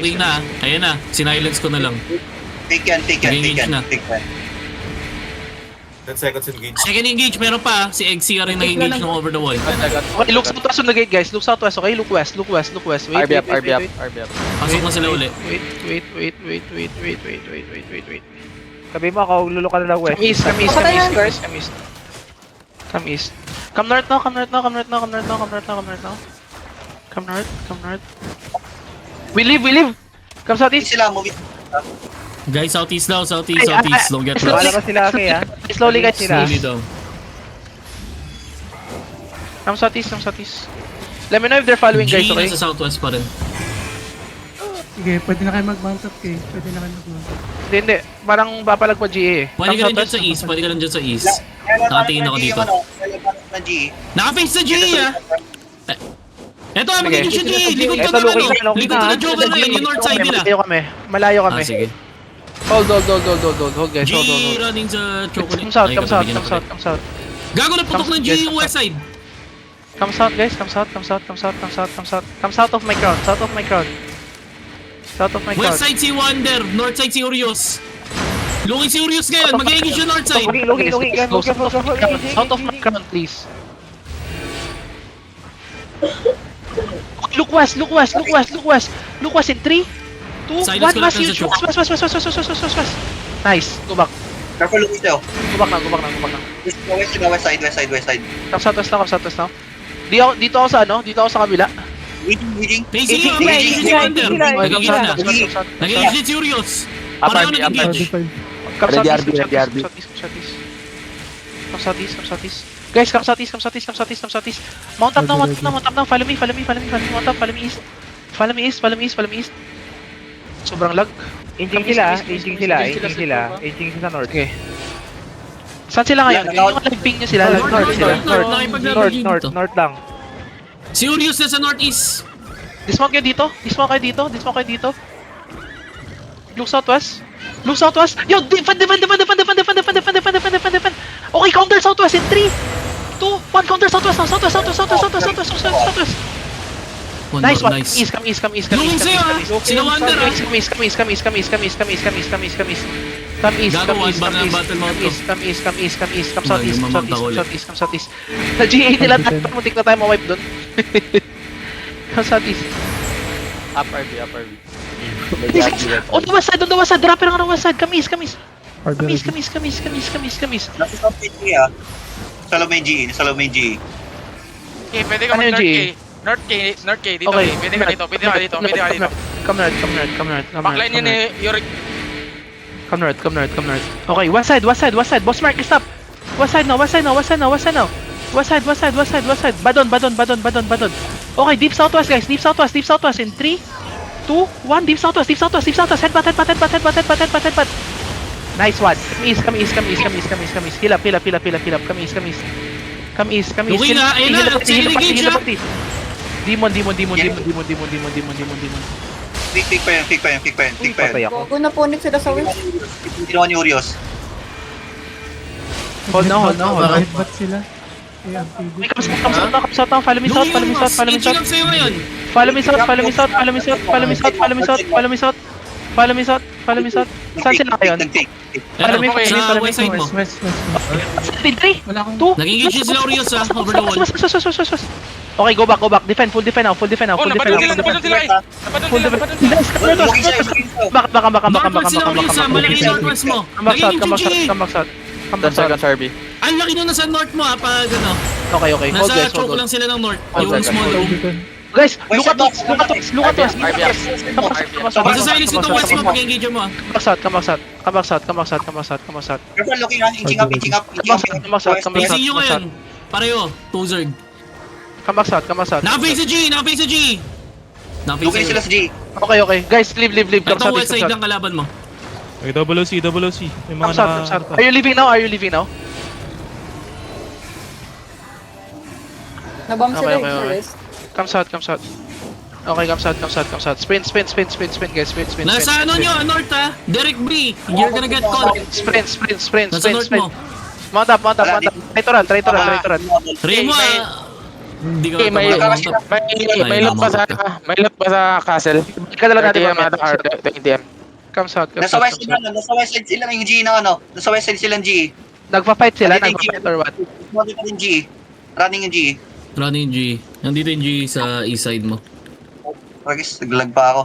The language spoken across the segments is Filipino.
Dumating na. Ayan na. Sinilence ko na lang. Take yan. Engage na. 10 seconds engage. Second engage, meron pa. Si XC rin nag-engage ng over the wall. Okay, look southwest on the gate, guys. Look southwest, okay? Look west. Wait, RB up, RB up, RB up. Pasok na sila uli. Wait. Sabi mo ako, lulok ka na lang west. Come east. Come north now. Come north. We leave. Come southeast. Sila, movie. Guys, southeast daw. Southeast. Don't get Wala lost. pa sila okay ha. Slowly, guys. Slowly daw. Come southeast. Let me know if they're following, guys, G okay? nasa southwest pa rin. Sige, pwede na kayo mag-mount up kay. Hindi. Parang papalag pa GA eh. Pwede ka rin Come dyan sa east. Nakatingin ako dito. Na G. Naka-face sa G ah! Eto, magiging siya G! Likod Eto, ko na looking na, Likod ko na Joker na yung north side nila. Malayo kami. Sige. Hold, guys. G Hold. running sa chocolate. Come south. Gago na putok ng G yung west side. Come south, guys. Come south of my crown. West side si Wonder, north side si Urios. Looking si Urios ngayon, mag-engage yung north side. Looking. South of my crown, please. Look west in 3, 2, 1, Silence ko lang west. Nice. Go back. Careful, Luis daw. Go back na. West side. Come southwest now. Dito ako sa kabila. Leading. Facing yung Engage, si Wonder. engage, Nag-engage na. Nag-engage din si Urios. Pareho nag-engage. Come Ready, southeast. RB. Come southeast. Guys, come southeast. Mount up now. Follow me. Mount up, follow me east. Sobrang lag. Aging sila sa north. Okay. Saan sila ngayon? Yung mga ping nyo sila. North lang. Si Urios na sa northeast. Dismount kayo dito. Look southwest. Yo, defend. Okay, counter southwest in 3, 2, 1. Counter southwest now. Southwest. Nice one. Come east. Looking sa'yo ah. Sila Wonder ah. Come east. Gago, one bar na battle mount ko. Come southeast. Lumamount ako ulit. Come southeast. Sa GA nila, muntik na tayo ma-wipe doon. Come southeast. Up, RB. On the west side. Dropper on the west side. Come east. Come east. Nasa South G ah. Sa main G. Okay, pwede ka Ano yung mag North K, dito. Okay. Pwede ka dito. Come north. Backline yun eh, Yorick. Come north. Okay, west side. Boss Mark, stop. West side now. West side. Badon. Okay, deep southwest, guys. Deep southwest in 3, 2, 1. Deep southwest. Headbutt. Nice one. Come east. Heal up. Come east. Looking na, ayun na. Second engage ah. Demon. Pick pa yan. Patay ako. Bago na punit sila sa west. Ginawa ni Urios. Hold now. Headbutt sila. Come south now. Follow me south. Engaging up sa'yo ngayon. Follow me south. Saan sila ngayon? Eto, me, sa west side mo. West. 3, 2, Wala akong... 1. Nag-engage sila Urios ah, over the wall. Okay, go back. Defend, full defend now. Oh, napadun sila eh. Back. Northwest sila Urios ah, malaki yung northwest mo. Nag-engage yung G. 10 seconds, RB. Ang laki nun nasa north mo ah, pag ano. Okay. Hold Nasa guys, choke hold. lang sila ng north. Hold Yung on, small room. Guys, look at us. RB up. Masasilence yung west mo pag engage mo ah. Come back south. Careful, looking ah. Inching up. Come back south. Facing nyo ngayon. Pareho, Tozerg. Come back south. Naka-face sa G. Looking sila sa G. Okay. Guys, leave. Come Ito west side lang kalaban mo. Okay, double OC. May mga south. Are you leaving now? Nabam sila Okay. sa west. Come south. Okay, come south. Sprint, guys. Sprint. Nasa ano nyo, north ah. Derek Bree. You're gonna get caught. Sprint. Nasa north mo. Mount up. Try to run. Ray mo ah. Hindi ka Okay, may tumatakot. loot pa sa castle. Balik ka na lang natin 30M mamaya. ata or 20M. Come south, come Nasa south, west come side south. nasa west side sila ng GE ng ano. Nasa west side silang GE. Nagpa-fight sila, Nandito yung nagpa-fight or what? Running yung GE. Running yung GE. Running G. Nandito yung G sa east side mo. Ragis, naglag pa ako.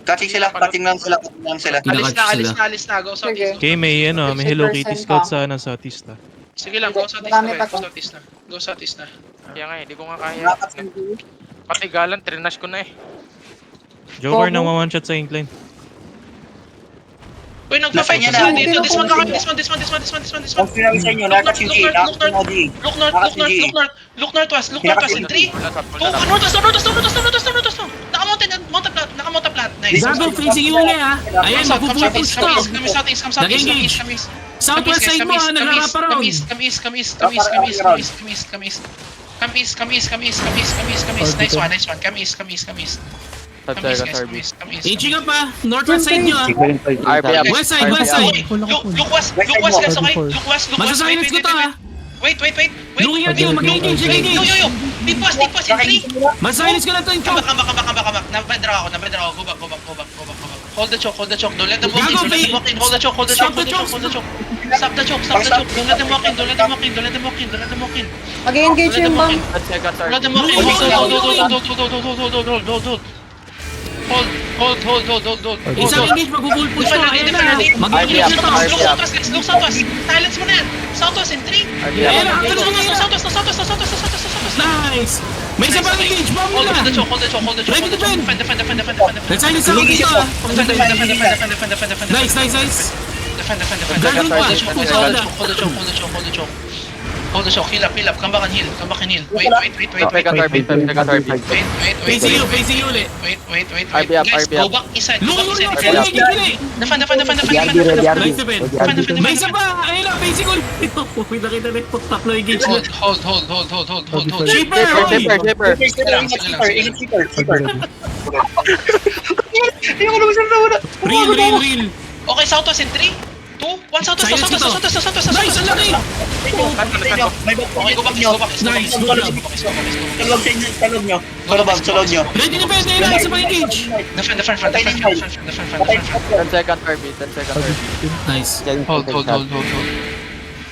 Catching sila, catching lang sila. Alis Kinakatch na, alis sila. na, alis na. Go Sige. southeast. Okay, may may Hello Kitty 50% Scout pa. sa southeast ah. Sige lang, go southeast Marami na. pa Go to. southeast na. Go southeast na. Kaya nga, hindi ko nga kaya. Nakakatching Pati galan, trinash ko na eh. Joker Bobo. na one shot sa incline. Uy, nagpa-fight Nasa sila inyo dito. na. This one, kakay. This one. Ang sinabi sa inyo, nakakatching GE. Nakakatching GE. Look north, look north, look north. Look northwest, look northwest in 3, 2, northwest. Naka-mountain plat. Nice. Gago, facing yung uli ha. Ayan, Come mapupupush to. southeast. Nag-engage. Southwest side mo ha, nagrarap around. Come east. Nice one. Come east. 5 seconds RB. Aging up ha. Northwest side nyo ha. RB up. West side, west side. Look west guys, okay? Look west. Masasilence ko to ha. Wait. Looking at you, mag-engage, Yo. mag-engage. Deep pass in 3. Masasilence ko na to yung choke. Come back. Nabedra ako. Go back. Hold the choke. Don't let them walk in. Hold the choke. Stop the choke. Don't let them walk in. Mag-engage yung bomb. 10 seconds Let them RB. walk in. Hold. Isang engage, mag-full push to. Ayan na. Mag-engage na to. Look southwest. Silence mo na yan. Southwest in 3. RB Ayan na, up. ang galing na. Southwest. Nice. May isa pang engage, bomb mo na. Hold the choke. Ready to defend. Defend. Nag-silence ako dito ha. Defend. Nice. Defend. Garden pa. Hold the choke. Heal up. Come back and heal. Wait. 5 seconds RB. 5 seconds RB. Facing you ulit. Wait. RB up, Guys, RB go up. back inside. Looking ulit. RB up. Defend. Nice defend. May isa pa. Ayun na, facing ulit. Uy, nakita na yung tatlo engage na. Hold. Shaper, Shaper. Real. Okay, southwest in 3, 2, 1, southwest. Nice, ang laki. May back Okay, go back. Nice, good job. Salog nyo. Ready to defend. Ayun na, isa pang engage. Defend. 10 seconds RB. 10 seconds RB. Nice. Hold.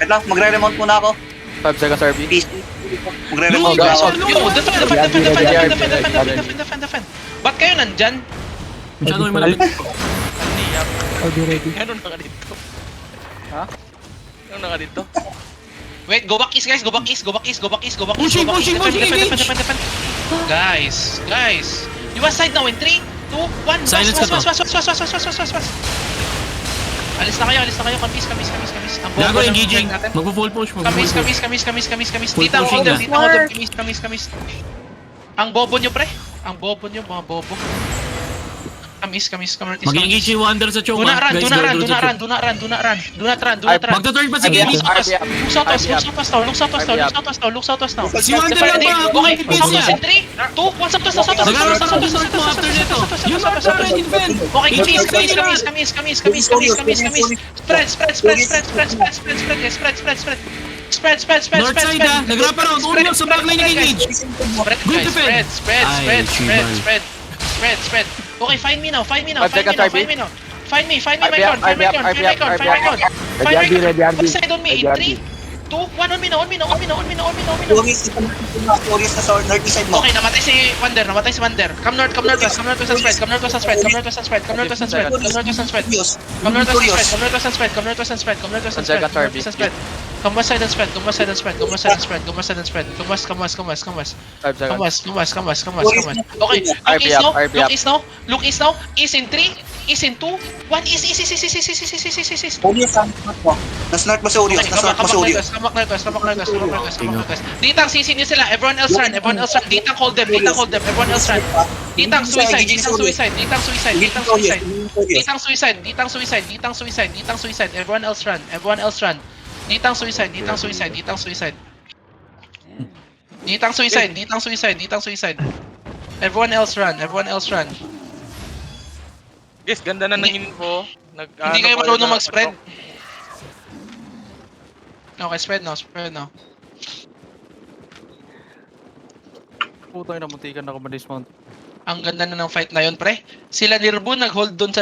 Wait lang, magre-remount muna ako. 5 seconds RB. Peace. Magre-remount Lugi muna ka ako. siya, Defend. Ba't kayo nandyan? Masyado may malapit. Ano naka dito? Wait, go back east guys. Pushing, engage. Defend. Guys. You want side now in 3, 2, 1. Silence ka to. Was. Alis na kayo. Kamis. Ang Gago bobo ng engaging. natin. Magpo-full push. Kamis. Full Tita, pushing hold na. them. Kamis. Ang bobo nyo, pre. Mga bobo. Kamis. Mag-engage yung Wander sa choke. Do not ha. run. Guys, Do guard sa choke. not run. Magta-turn pa si Gigi. Look southwest now. Si Wander lang ba? Kung Okay, tipis southwest niya. in 3, 2, 1, southwest. Nag-aaral sa push mo after nito. Yung North sa ready defend. Okay, Spread. North side ha. Nag-wrap around. Uno sa backline nag-engage. Good defend. Spread. Okay, find me now. 5 seconds RB. Find me, my RB gun. up, RB up. One side on me in 3, 2, 1 on me now. Furious na sa northeast side mo. Okay, namatay si Wander. Come north west and spread. Come west side and spread. Come west. 5 seconds. Okay, RB up. look east now. East in 3, east in 2, 1, east. Furious ang north mo. Nasa north mo sa Urios. Come back northwest. Ditang sisi niyo sila. Everyone else run. Ditang hold them. Everyone else run. Ditang suicide. Everyone else run. Ditang suicide. Everyone else run. Guys, ganda na ng info. Hindi kayo marunong mag-spread. Okay, spread now. Putang ina, muntikan ako ma-dismount. Ang ganda na ng fight na yun, pre. Sila ni Rubu nag-hold doon sa